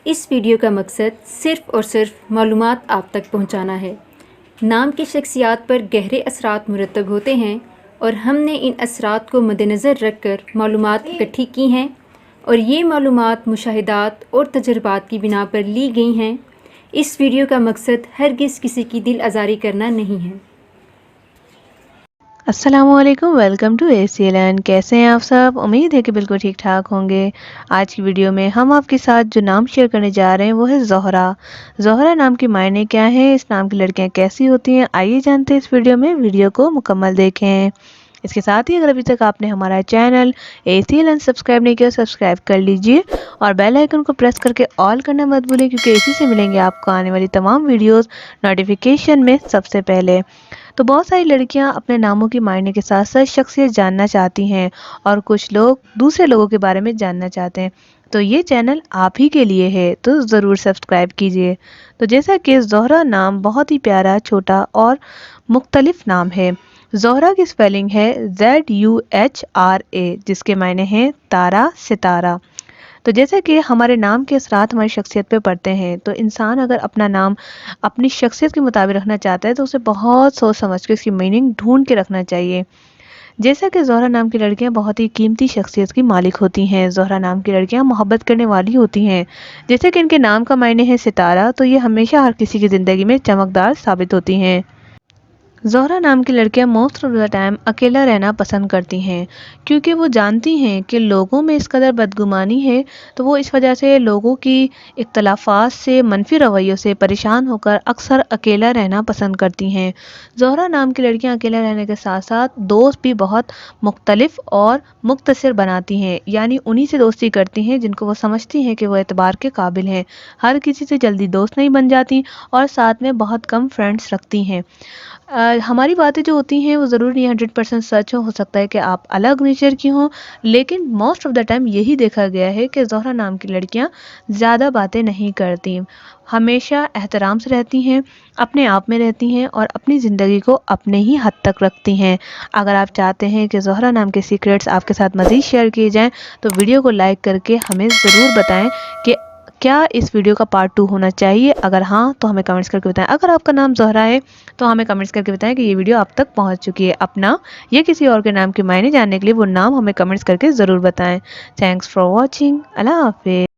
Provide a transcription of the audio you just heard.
اس video کا مقصد صرف اور صرف معلومات آپ تک پہنچانا ہے۔ نام کی شخصیات پر گہرے اثرات مرتب ہوتے ہیں اور ہم نے ان اثرات کو مد نظر رکھ کر معلومات اکٹھی کی ہیں اور یہ معلومات مشاہدات اور تجربات کی بنا پر لی گئی ہیں۔ اس ویڈیو کا مقصد ہرگز کسی کی دل آزاری کرنا نہیں ہے۔ السلام علیکم، ویلکم ٹو ACA.Learn۔ کیسے ہیں آپ سب؟ امید ہے کہ بالکل ٹھیک ٹھاک ہوں گے۔ آج کی ویڈیو میں ہم آپ کے ساتھ جو نام شیئر کرنے جا رہے ہیں وہ ہے زہرا۔ زہرا نام کے معنی کیا ہیں؟ اس نام کی لڑکیاں کیسی ہوتی ہیں؟ آئیے جانتے ہیں اس ویڈیو میں۔ ویڈیو کو مکمل دیکھیں۔ اس کے ساتھ ہی اگر ابھی تک آپ نے ہمارا چینل ACA.Learn سبسکرائب نہیں کیا، سبسکرائب کر لیجئے اور بیل آئیکن کو پریس کر کے آل کرنا مت بھولیں، کیونکہ اسی سے ملیں گے آپ کو آنے والی تمام ویڈیوز نوٹیفیکیشن میں سب سے پہلے۔ تو بہت ساری لڑکیاں اپنے ناموں کے معنی کے ساتھ ساتھ شخصیت جاننا چاہتی ہیں اور کچھ لوگ دوسرے لوگوں کے بارے میں جاننا چاہتے ہیں، تو یہ چینل آپ ہی کے لیے ہے، تو ضرور سبسکرائب کیجئے۔ تو جیسا کہ زہرا نام بہت ہی پیارا، چھوٹا اور مختلف نام ہے۔ زہرا کی سپیلنگ ہے ZUHRA، جس کے معنی ہیں تارا، ستارہ۔ تو جیسا کہ ہمارے نام کے اثرات ہماری شخصیت پہ پڑتے ہیں، تو انسان اگر اپنا نام اپنی شخصیت کے مطابق رکھنا چاہتا ہے تو اسے بہت سوچ سمجھ کے اس کی میننگ ڈھونڈ کے رکھنا چاہیے۔ جیسا کہ زہرا نام کی لڑکیاں بہت ہی قیمتی شخصیت کی مالک ہوتی ہیں۔ زہرا نام کی لڑکیاں محبت کرنے والی ہوتی ہیں۔ جیسے کہ ان کے نام کا معنی ہے ستارہ، تو یہ ہمیشہ ہر کسی کی زندگی میں چمکدار ثابت ہوتی ہیں۔ زہرا نام کی لڑکیاں موسٹ آف دا ٹائم اکیلا رہنا پسند کرتی ہیں، کیونکہ وہ جانتی ہیں کہ لوگوں میں اس قدر بدگمانی ہے، تو وہ اس وجہ سے لوگوں کی اختلافات سے، منفی رویوں سے پریشان ہو کر اکثر اکیلا رہنا پسند کرتی ہیں۔ زہرا نام کی لڑکیاں اکیلا رہنے کے ساتھ ساتھ دوست بھی بہت مختلف اور مختصر بناتی ہیں، یعنی انہی سے دوستی کرتی ہیں جن کو وہ سمجھتی ہیں کہ وہ اعتبار کے قابل ہیں۔ ہر کسی سے جلدی دوست نہیں بن جاتی اور ساتھ میں بہت کم فرینڈز رکھتی ہیں۔ ہماری باتیں جو ہوتی ہیں وہ ضرور نہیں 100% سچ ہو سکتا ہے کہ آپ الگ نیچر کی ہوں، لیکن موسٹ آف دا ٹائم یہی دیکھا گیا ہے کہ زہرا نام کی لڑکیاں زیادہ باتیں نہیں کرتی، ہمیشہ احترام سے رہتی ہیں، اپنے آپ میں رہتی ہیں اور اپنی زندگی کو اپنے ہی حد تک رکھتی ہیں۔ اگر آپ چاہتے ہیں کہ زہرا نام کے سیکریٹس آپ کے ساتھ مزید شیئر کیے جائیں تو ویڈیو کو لائک کر کے ہمیں ضرور بتائیں کہ کیا اس ویڈیو کا پارٹ 2 ہونا چاہیے۔ اگر ہاں تو ہمیں کمنٹس کر کے بتائیں۔ اگر آپ کا نام زہرا ہے تو ہمیں کمنٹس کر کے بتائیں کہ یہ ویڈیو آپ تک پہنچ چکی ہے۔ اپنا یا کسی اور کے نام کے معنی جاننے کے لیے وہ نام ہمیں کمنٹس کر کے ضرور بتائیں۔ Thanks for watching. اللہ حافظ۔